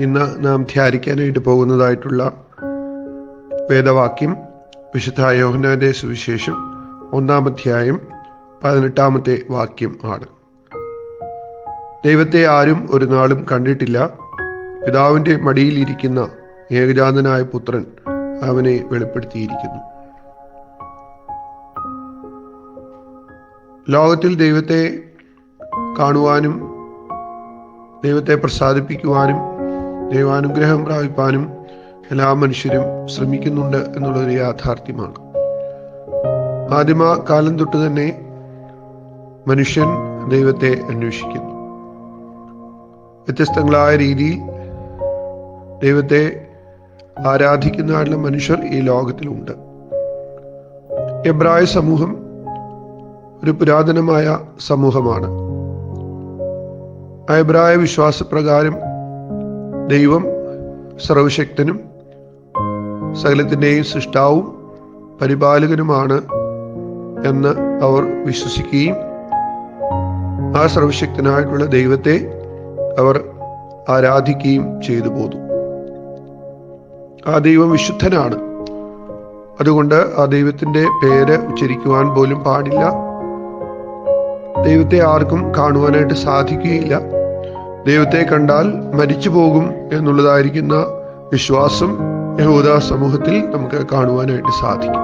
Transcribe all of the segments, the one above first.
ഇന്ന് നാം ധ്യാനിക്കാനായിട്ട് പോകുന്നതായിട്ടുള്ള വേദവാക്യം വിശുദ്ധ യോഹന്നാന്റെ സുവിശേഷം 1-ാം അധ്യായം 18-ാമത്തെ വാക്യം ആണ്. ദൈവത്തെ ആരും ഒരു നാളും കണ്ടിട്ടില്ല. പിതാവിൻ്റെ മടിയിലിരിക്കുന്ന ഏകജാതനായ പുത്രൻ അവനെ വെളിപ്പെടുത്തിയിരിക്കുന്നു. ലോകത്തിൽ ദൈവത്തെ കാണുവാനും ദൈവത്തെ പ്രസാദിപ്പിക്കുവാനും ദൈവാനുഗ്രഹം പ്രാപിപ്പാനും എല്ലാ മനുഷ്യരും ശ്രമിക്കുന്നുണ്ട് എന്നുള്ളൊരു യാഥാർത്ഥ്യമാണ്. ആദിമ കാലം തൊട്ട് തന്നെ മനുഷ്യൻ ദൈവത്തെ അന്വേഷിക്കുന്നു. വ്യത്യസ്തങ്ങളായ രീതിയിൽ ദൈവത്തെ ആരാധിക്കുന്നതായിട്ടുള്ള മനുഷ്യർ ഈ ലോകത്തിലുണ്ട്. എബ്രായ സമൂഹം ഒരു പുരാതനമായ സമൂഹമാണ്. എബ്രായ വിശ്വാസപ്രകാരം ദൈവം സർവശക്തനും സകലത്തിൻ്റെയും സൃഷ്ടാവും പരിപാലകനുമാണ് എന്ന് അവർ വിശ്വസിക്കുകയും ആ സർവശക്തനായിട്ടുള്ള ദൈവത്തെ അവർ ആരാധിക്കുകയും ചെയ്തു പോന്നു. ആ ദൈവം വിശുദ്ധനാണ്. അതുകൊണ്ട് ആ ദൈവത്തിൻ്റെ പേര് ഉച്ചരിക്കുവാൻ പോലും പാടില്ല. ദൈവത്തെ ആർക്കും കാണുവാനായിട്ട് സാധിക്കുകയില്ല. ദൈവത്തെ കണ്ടാൽ മരിച്ചു പോകും എന്നുള്ളതായിരിക്കുന്ന വിശ്വാസം യഹൂദ സമൂഹത്തിൽ നമുക്ക് കാണുവാനായിട്ട് സാധിക്കും.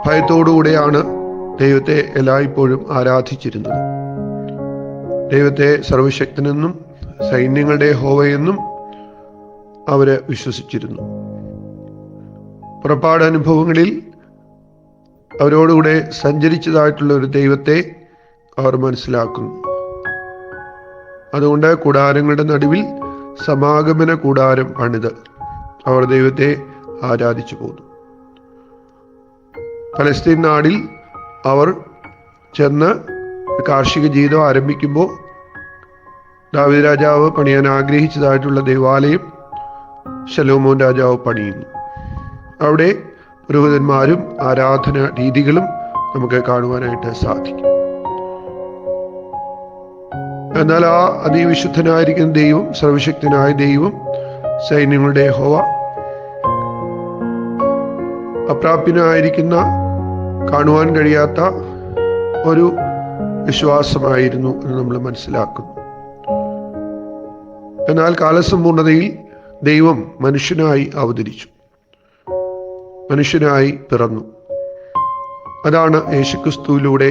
ഭയത്തോടുകൂടെയാണ് ദൈവത്തെ എല്ലായ്പ്പോഴും ആരാധിച്ചിരുന്നത്. ദൈവത്തെ സർവശക്തനെന്നും സൈന്യങ്ങളുടെ യഹോവയെന്നും അവര് വിശ്വസിച്ചിരുന്നു. പുറപ്പാട് അനുഭവങ്ങളിൽ അവരോടുകൂടെ സഞ്ചരിച്ചതായിട്ടുള്ള ഒരു ദൈവത്തെ അവർ മനസ്സിലാക്കുന്നു. അതുകൊണ്ട് കൂടാരങ്ങളുടെ നടുവിൽ സമാഗമന കൂടാരം പണിത് അവർ ദൈവത്തെ ആരാധിച്ചു പോന്നു. പലസ്തീൻ നാടിൽ അവർ ചെന്ന് കാർഷിക ജീവിതം ആരംഭിക്കുമ്പോൾ ദാവീദ് രാജാവ് പണിയാൻ ആഗ്രഹിച്ചതായിട്ടുള്ള ദേവാലയം ശലോമോൻ രാജാവ് പണിയുന്നു. അവിടെ പുരോഹിതന്മാരും ആരാധന രീതികളും നമുക്ക് കാണുവാനായിട്ട് സാധിക്കും. എന്നാൽ ആ അതിവിശുദ്ധനായിരിക്കുന്ന ദൈവം, സർവശക്തനായ ദൈവം, സൈന്യങ്ങളുടെ യഹോവ അപ്രാപ്യനായിരിക്കുന്ന കാണുവാൻ കഴിയാത്ത ഒരു വിശ്വാസമായിരുന്നു എന്ന് നമ്മൾ മനസ്സിലാക്കുന്നു. എന്നാൽ കാലസമ്പൂർണതയിൽ ദൈവം മനുഷ്യനായി അവതരിച്ചു, മനുഷ്യനായി പിറന്നു. അതാണ് യേശുക്രിസ്തുവിലൂടെ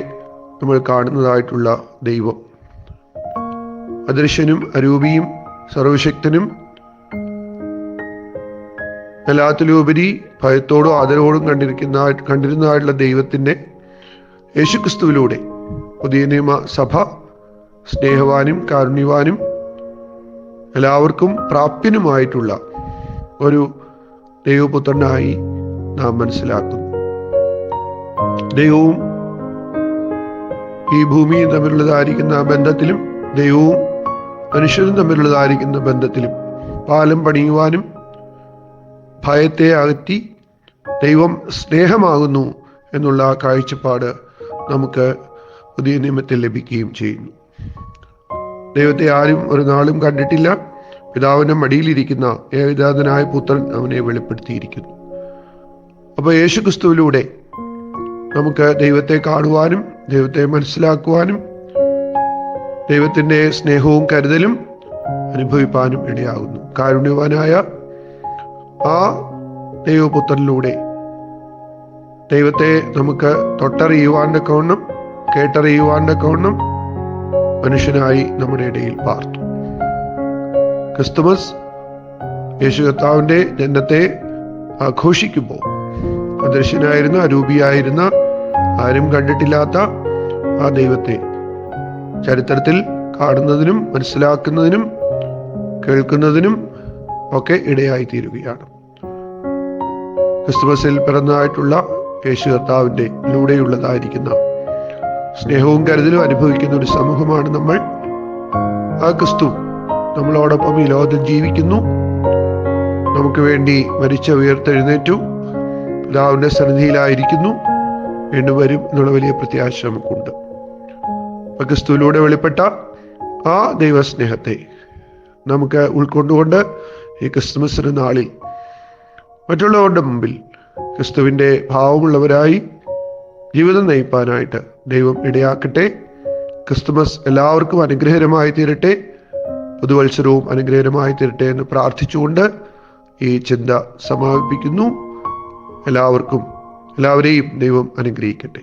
നമ്മൾ കാണുന്നതായിട്ടുള്ള ദൈവം. അദൃശ്യനും അരൂപിയും സർവശക്തനും എല്ലാത്തിലുപരി ഭയത്തോടും ആദരവോടും കണ്ടിരുന്നതായിട്ടുള്ള ദൈവത്തിൻ്റെ യേശുക്രിസ്തുവിലൂടെ പുതിയ നിയമ സഭ സ്നേഹവാനും കാരുണ്യവാനും എല്ലാവർക്കും പ്രാപ്യനുമായിട്ടുള്ള ഒരു ദൈവപുത്രനായി നാം മനസ്സിലാക്കുന്നു. ദൈവവും ഈ ഭൂമിയും തമ്മിലുള്ളതായിരിക്കുന്ന ബന്ധത്തിലും ദൈവവും മനുഷ്യരും തമ്മിലുള്ളതായിരിക്കുന്ന ബന്ധത്തിലും പാലം പണിയുവാനും ഭയത്തെ അകറ്റി ദൈവം സ്നേഹമാകുന്നു എന്നുള്ള കാഴ്ചപ്പാട് നമുക്ക് പുതിയ നിയമത്തിൽ ലഭിക്കുകയും ചെയ്യുന്നു. ദൈവത്തെ ആരും ഒരു നാളും കണ്ടിട്ടില്ല. പിതാവിൻ്റെ മടിയിലിരിക്കുന്ന ഏകജാതനായ പുത്രൻ അവനെ വെളിപ്പെടുത്തിയിരിക്കുന്നു. അപ്പോൾ യേശുക്രിസ്തുവിലൂടെ നമുക്ക് ദൈവത്തെ കാണുവാനും ദൈവത്തെ മനസ്സിലാക്കുവാനും ദൈവത്തിൻ്റെ സ്നേഹവും കരുതലും അനുഭവിപ്പാനും ഇടയാകുന്നു. കാരുണ്യവാനായ ആ ദൈവപുത്രനിലൂടെ ദൈവത്തെ നമുക്ക് തൊട്ടറിയുവാൻ്റെ കവണ്ണം കേട്ടറിയുവാൻ്റെ കവണ്ണം മനുഷ്യനായി നമ്മുടെ ഇടയിൽ പാർത്തു. ക്രിസ്തുമസ് യേശു കർത്താവിൻ്റെ ജനനത്തെ ആഘോഷിക്കുമ്പോൾ അദൃശ്യനായിരുന്ന അരൂപിയായിരുന്ന ആരും കണ്ടിട്ടില്ലാത്ത ആ ദൈവത്തെ ചരിത്രത്തിൽ കാണുന്നതിനും മനസ്സിലാക്കുന്നതിനും കേൾക്കുന്നതിനും ഒക്കെ ഇടയായി തീരുകയാണ്. ക്രിസ്തുമസിൽ പിറന്നതായിട്ടുള്ള യേശു കർത്താവിൻ്റെ ലൂടെയുള്ളതായിരിക്കുന്ന സ്നേഹവും കരുതലും അനുഭവിക്കുന്ന ഒരു സമൂഹമാണ് നമ്മൾ. ആ ക്രിസ്തു നമ്മളോടൊപ്പം ഈ ലോകത്തിൽ ജീവിക്കുന്നു. നമുക്ക് വേണ്ടി മരിച്ച ഉയർത്തെഴുന്നേറ്റു, പിതാവിൻ്റെ സന്നിധിയിലായിരിക്കുന്നു, വീണ്ടും വരും എന്നുള്ള വലിയ പ്രത്യാശ നമുക്കുണ്ട്. ക്രിസ്തുവിലൂടെ വെളിപ്പെട്ട ആ ദൈവസ്നേഹത്തെ നമുക്ക് ഉൾക്കൊണ്ടുകൊണ്ട് ഈ ക്രിസ്തുമസിന് നാളിൽ മറ്റുള്ളവരുടെ മുമ്പിൽ ക്രിസ്തുവിൻ്റെ ഭാവമുള്ളവരായി ജീവിതം നയിപ്പാനായിട്ട് ദൈവം ഇടയാക്കട്ടെ. ക്രിസ്തുമസ് എല്ലാവർക്കും അനുഗ്രഹകരമായി തീരട്ടെ, പുതുവത്സരവും അനുഗ്രഹകരമായി തീരട്ടെ എന്ന് പ്രാർത്ഥിച്ചുകൊണ്ട് ഈ ചിന്ത സമാപിപ്പിക്കുന്നു. എല്ലാവരെയും ദൈവം അനുഗ്രഹിക്കട്ടെ.